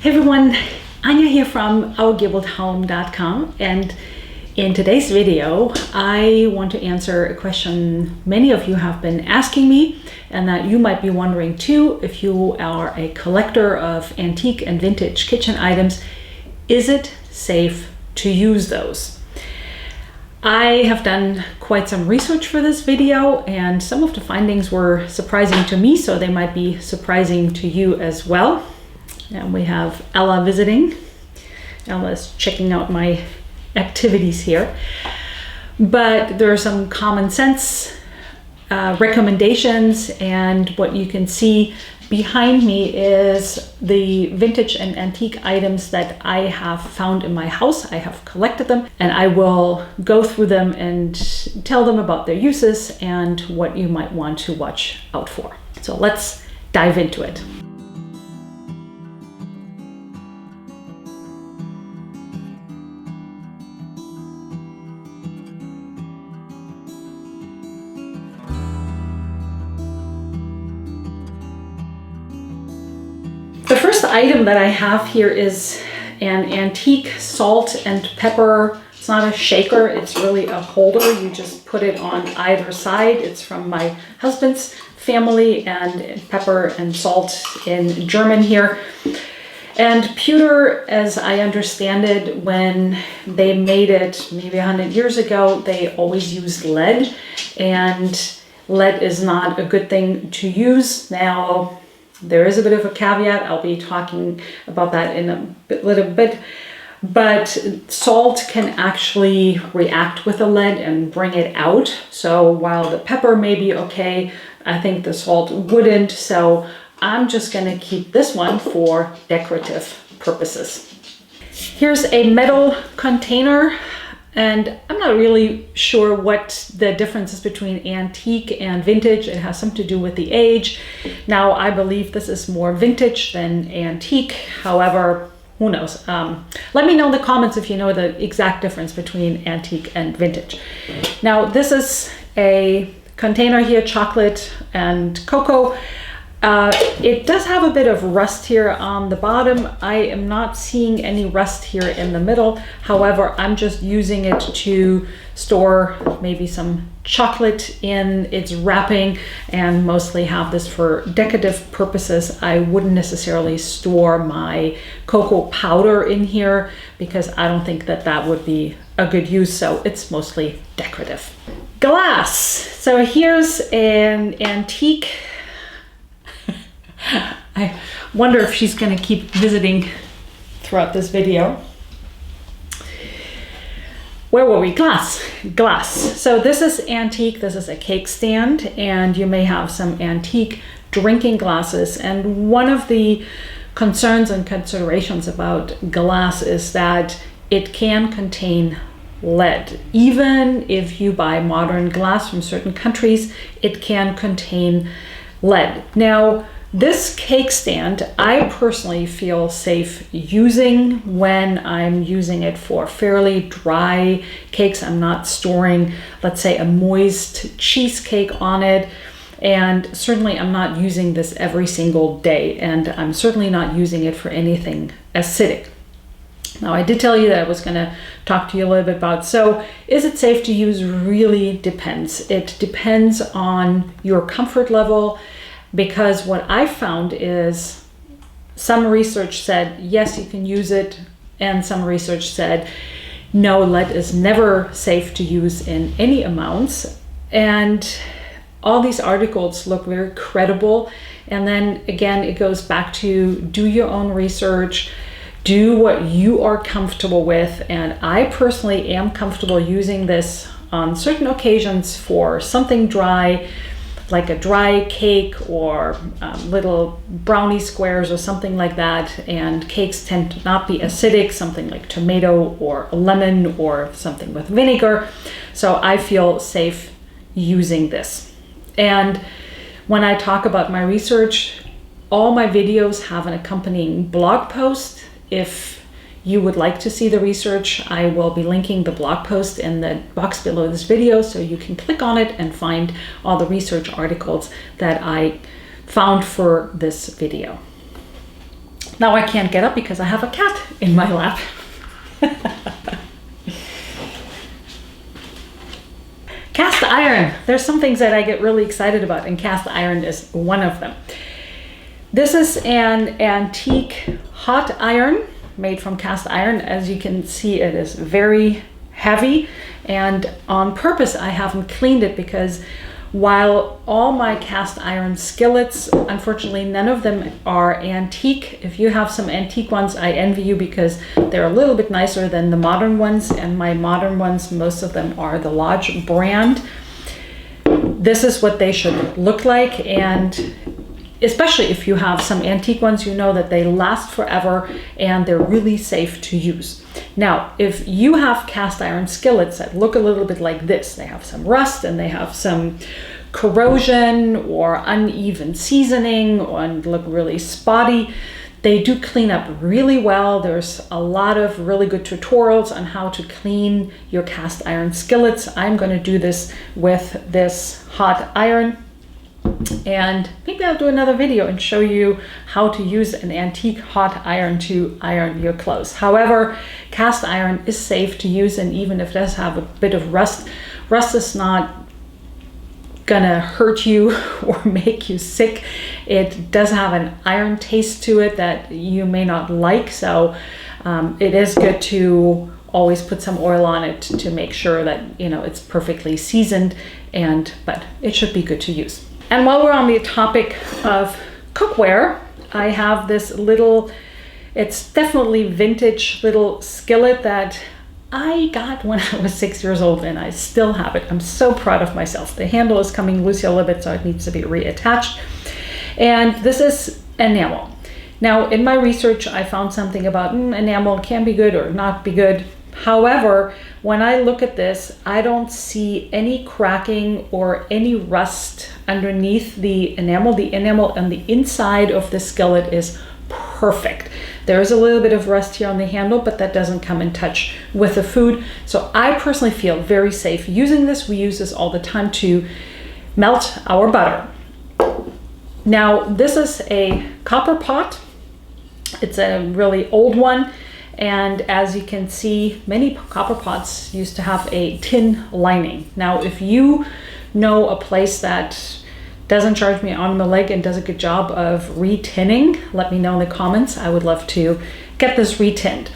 Hey everyone, Anya here from ourgabledhome.com, and in today's video I want to answer a question many of you have been asking me and that you might be wondering too. If you are a collector of antique and vintage kitchen items, is it safe to use those? I have done quite some research for this video, and some of the findings were surprising to me, so they might be surprising to you as well. And we have Ella visiting. Ella's checking out my activities here. But there are some common sense recommendations, and what you can see behind me is the vintage and antique items that I have found in my house. I have collected them, and I will go through them and tell them about their uses and what you might want to watch out for. So let's dive into it. The first item that I have here is an antique salt and pepper. It's not a shaker, it's really a holder. You just put it on either side. It's from my husband's family, and pepper and salt in German here. And pewter, as I understand it, when they made it maybe 100 years ago, they always used lead, and lead is not a good thing to use. Now, there is a bit of a caveat. I'll be talking about that in a little bit. But salt can actually react with the lead and bring it out. So while the pepper may be okay, I think the salt wouldn't. So I'm just going to keep this one for decorative purposes. Here's a metal container. And I'm not really sure what the difference is between antique and vintage. It has something to do with the age. Now, I believe this is more vintage than antique. However, who knows? Let me know in the comments if you know the exact difference between antique and vintage. Now, this is a container here, chocolate and cocoa. It does have a bit of rust here on the bottom. I am not seeing any rust here in the middle. However, I'm just using it to store maybe some chocolate in its wrapping, and mostly have this for decorative purposes. I wouldn't necessarily store my cocoa powder in here because I don't think that that would be a good use. So it's mostly decorative. Glass. So here's an antique. I wonder if she's going to keep visiting throughout this video. Where were we? Glass. So this is antique. This is a cake stand, and you may have some antique drinking glasses. And one of the concerns and considerations about glass is that it can contain lead. Even if you buy modern glass from certain countries, it can contain lead. Now, this cake stand, I personally feel safe using when I'm using it for fairly dry cakes. I'm not storing, let's say, a moist cheesecake on it. And certainly I'm not using this every single day. And I'm certainly not using it for anything acidic. Now, I did tell you that I was going to talk to you a little bit about, so is it safe to use? Really depends. It depends on your comfort level. Because what I found is some research said, yes, you can use it. And some research said, no, lead is never safe to use in any amounts. And all these articles look very credible. And then again, it goes back to do your own research, do what you are comfortable with. And I personally am comfortable using this on certain occasions for something dry, like a dry cake or little brownie squares or something like that. And cakes tend to not be acidic, something like tomato or lemon or something with vinegar. So I feel safe using this. And when I talk about my research, all my videos have an accompanying blog post. If you would like to see the research, I will be linking the blog post in the box below this video, so you can click on it and find all the research articles that I found for this video. Now I can't get up because I have a cat in my lap. Cast iron. There's some things that I get really excited about, and cast iron is one of them. This is an antique hot iron made from cast iron. As you can see, it is very heavy, and on purpose I haven't cleaned it because while all my cast iron skillets, unfortunately none of them are antique. If you have some antique ones, I envy you because they're a little bit nicer than the modern ones, and my modern ones, most of them are the Lodge brand. This is what they should look like, and especially if you have some antique ones, you know that they last forever and they're really safe to use. Now, if you have cast iron skillets that look a little bit like this, they have some rust and they have some corrosion or uneven seasoning and look really spotty, they do clean up really well. There's a lot of really good tutorials on how to clean your cast iron skillets. I'm going to do this with this hot iron. And maybe I'll do another video and show you how to use an antique hot iron to iron your clothes. However, cast iron is safe to use, and even if it does have a bit of rust, rust is not gonna hurt you or make you sick. It does have an iron taste to it that you may not like, so it is good to always put some oil on it to make sure that it's perfectly seasoned, but it should be good to use. And while we're on the topic of cookware, I have this little, it's definitely vintage little skillet that I got when I was 6 years old, and I still have it. I'm so proud of myself. The handle is coming loose a little bit, so it needs to be reattached. And this is enamel. Now, in my research, I found something about enamel can be good or not be good. However, when I look at this, I don't see any cracking or any rust underneath the enamel. The enamel on the inside of the skillet is perfect. There is a little bit of rust here on the handle, but that doesn't come in touch with the food. So I personally feel very safe using this. We use this all the time to melt our butter. Now, this is a copper pot. It's a really old one. And as you can see, many copper pots used to have a tin lining. Now, if you know a place that doesn't charge me an arm and a leg and does a good job of re-tinning, let me know in the comments. I would love to get this re-tinned.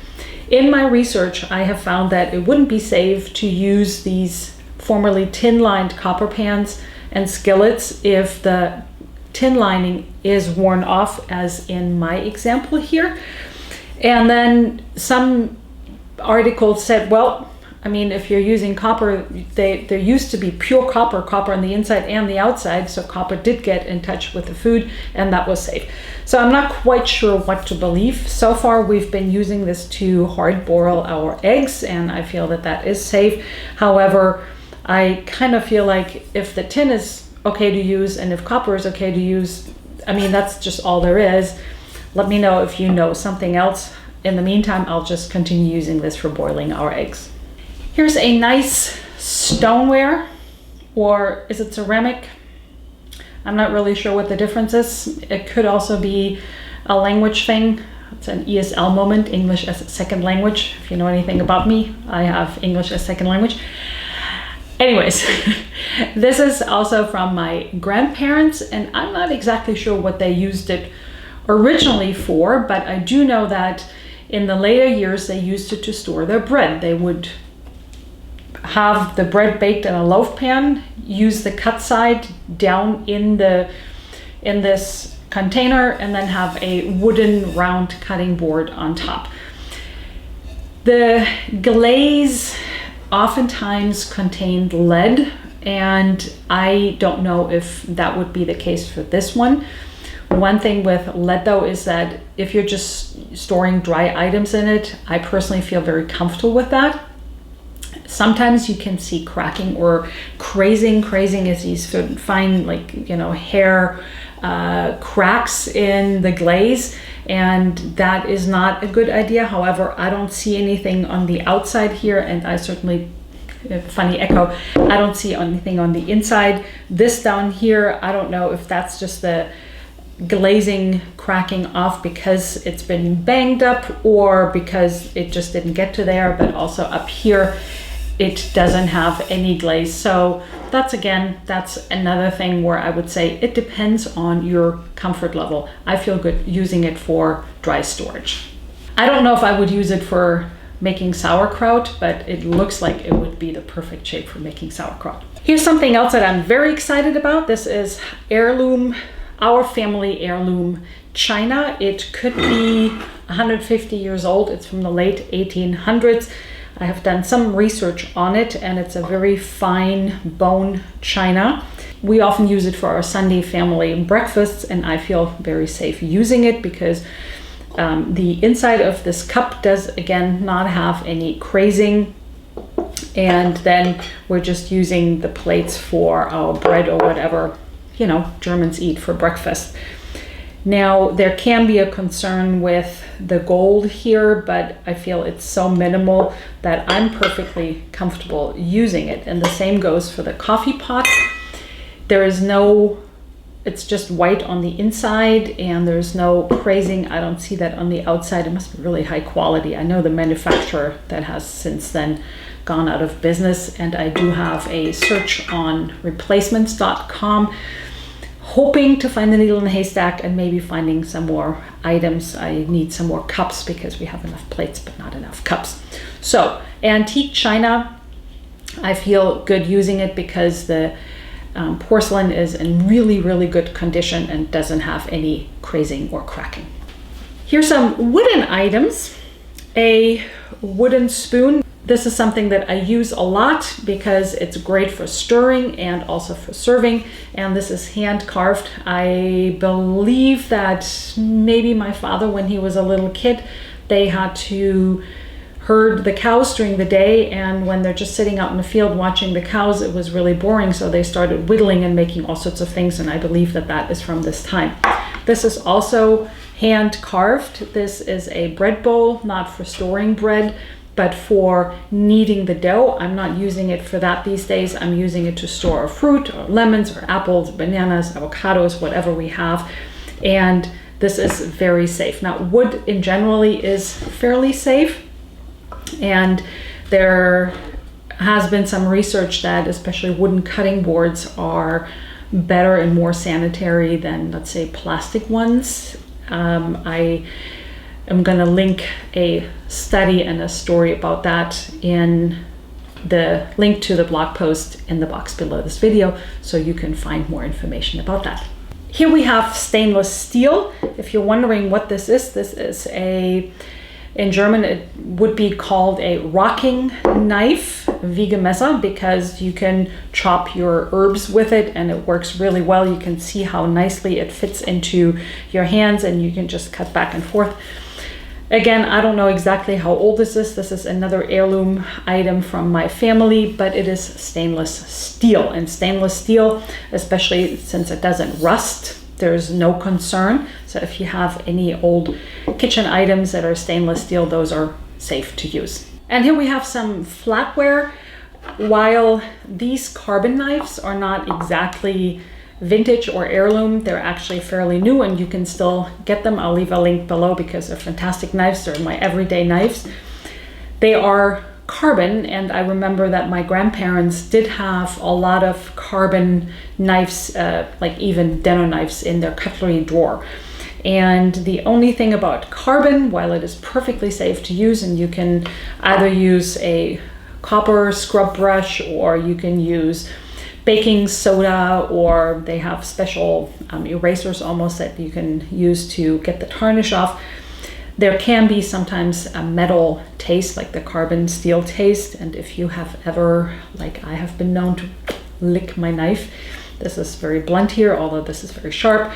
In my research, I have found that it wouldn't be safe to use these formerly tin-lined copper pans and skillets if the tin lining is worn off, as in my example here. And then some articles said, well, I mean, if you're using copper, there used to be pure copper on the inside and the outside, so copper did get in touch with the food, and that was safe. So I'm not quite sure what to believe. So far, we've been using this to hard boil our eggs, and I feel that that is safe. However, I kind of feel like if the tin is okay to use and if copper is okay to use, I mean, that's just all there is. Let me know if you know something else. In the meantime, I'll just continue using this for boiling our eggs. Here's a nice stoneware, or is it ceramic? I'm not really sure what the difference is. It could also be a language thing. It's an ESL moment, English as a second language. If you know anything about me, I have English as second language. Anyways, this is also from my grandparents, and I'm not exactly sure what they used it originally for, but I do know that in the later years they used it to store their bread. They would have the bread baked in a loaf pan, use the cut side down in this container, and then have a wooden round cutting board on top. The glaze oftentimes contained lead, and I don't know if that would be the case for this one. One thing with lead though is that if you're just storing dry items in it, I personally feel very comfortable with that. Sometimes you can see cracking or crazing is these fine, like, hair cracks in the glaze, and that is not a good idea. However, I don't see anything on the outside here, and I certainly, funny echo, I don't see anything on the inside. This down here, I don't know if that's just the glazing cracking off because it's been banged up or because it just didn't get to there, but also up here it doesn't have any glaze. So that's another thing where I would say it depends on your comfort level. I feel good using it for dry storage. I don't know if I would use it for making sauerkraut, but it looks like it would be the perfect shape for making sauerkraut. Here's something else that I'm very excited about. This is heirloom, our family heirloom china. It could be 150 years old. It's from the late 1800s. I have done some research on it, and it's a very fine bone china. We often use it for our Sunday family breakfasts, and I feel very safe using it because the inside of this cup does, again, not have any crazing. And then we're just using the plates for our bread or whatever, you know, Germans eat for breakfast. Now, there can be a concern with the gold here, but I feel it's so minimal that I'm perfectly comfortable using it. And the same goes for the coffee pot. It's just white on the inside and there's no crazing. I don't see that on the outside. It must be really high quality. I know the manufacturer that has since then gone out of business, and I do have a search on replacements.com, hoping to find the needle in the haystack and maybe finding some more items. I need some more cups because we have enough plates but not enough cups. So antique china, I feel good using it because the porcelain is in really, really good condition and doesn't have any crazing or cracking. Here's some wooden items. A wooden spoon. This is something that I use a lot because it's great for stirring and also for serving. And this is hand carved. I believe that maybe my father, when he was a little kid, they had to herd the cows during the day, and when they're just sitting out in the field watching the cows, it was really boring, so they started whittling and making all sorts of things, and I believe that that is from this time. This is also hand carved. This is a bread bowl, not for storing bread, but for kneading the dough. I'm not using it for that these days. I'm using it to store fruit or lemons or apples, bananas, avocados, whatever we have. And this is very safe. Now, wood in generally is fairly safe. And there has been some research that especially wooden cutting boards are better and more sanitary than, let's say, plastic ones. I am going to link a study and a story about that in the link to the blog post in the box below this video, so you can find more information about that. Here we have stainless steel. If you're wondering what this is in German, it would be called a rocking knife, Wiegemesser, because you can chop your herbs with it and it works really well. You can see how nicely it fits into your hands and you can just cut back and forth. Again, I don't know exactly how old this is. This is another heirloom item from my family, but it is stainless steel. And stainless steel, especially since it doesn't rust, there's no concern. So if you have any old kitchen items that are stainless steel, those are safe to use. And here we have some flatware. While these carbon knives are not exactly vintage or heirloom, they're actually fairly new and you can still get them. I'll leave a link below because they're fantastic knives. They're my everyday knives. They are carbon, and I remember that my grandparents did have a lot of carbon knives, like even dental knives in their cutlery drawer. And the only thing about carbon, while it is perfectly safe to use, and you can either use a copper scrub brush or you can use baking soda, or they have special erasers almost that you can use to get the tarnish off. There can be sometimes a metal taste, like the carbon steel taste. And if you have ever, like I have been known to lick my knife, this is very blunt here, although this is very sharp,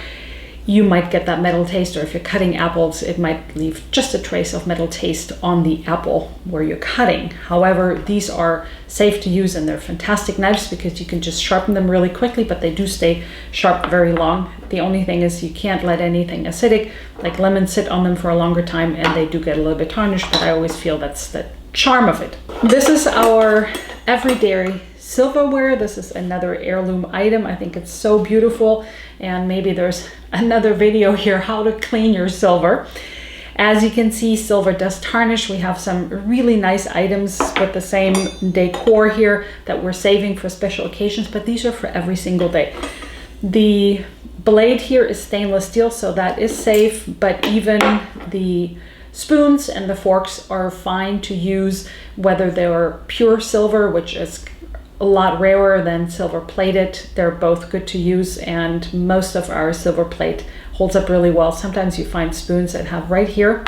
you might get that metal taste. Or if you're cutting apples, it might leave just a trace of metal taste on the apple where you're cutting. However, these are safe to use and they're fantastic knives because you can just sharpen them really quickly, but they do stay sharp very long. The only thing is you can't let anything acidic like lemon sit on them for a longer time, and they do get a little bit tarnished, but I always feel that's the charm of it. This is our everyday silverware. This is another heirloom item. I think it's so beautiful, and maybe there's another video here how to clean your silver. As you can see, silver does tarnish. We have some really nice items with the same decor here that we're saving for special occasions, but these are for every single day. The blade here is stainless steel, so that is safe, but even the spoons and the forks are fine to use, whether they're pure silver, which is a lot rarer than silver plated. They're both good to use, and most of our silver plate holds up really well. Sometimes you find spoons that have right here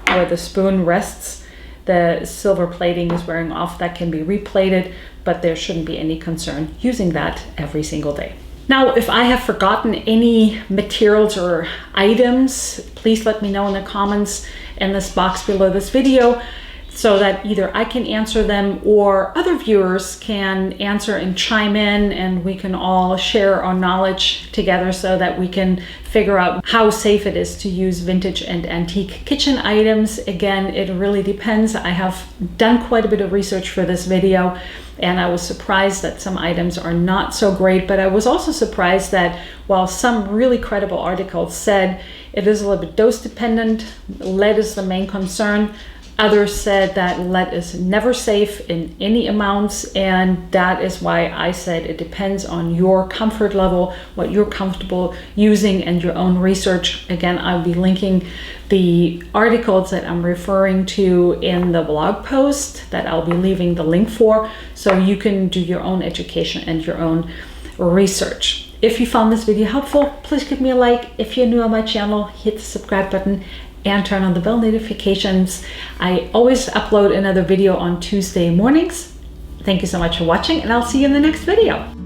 where the spoon rests, the silver plating is wearing off. That can be replated, but there shouldn't be any concern using that every single day. Now, if I have forgotten any materials or items, please let me know in the comments in this box below this video, so that either I can answer them or other viewers can answer and chime in, and we can all share our knowledge together so that we can figure out how safe it is to use vintage and antique kitchen items. Again, it really depends. I have done quite a bit of research for this video, and I was surprised that some items are not so great, but I was also surprised that while some really credible articles said it is a little bit dose dependent, lead is the main concern, others said that lead is never safe in any amounts, and that is why I said it depends on your comfort level, what you're comfortable using, and your own research. Again, I'll be linking the articles that I'm referring to in the blog post that I'll be leaving the link for, so you can do your own education and your own research. If you found this video helpful, please give me a like. If you're new on my channel, hit the subscribe button and turn on the bell notifications. I always upload another video on Tuesday mornings. Thank you so much for watching, and I'll see you in the next video.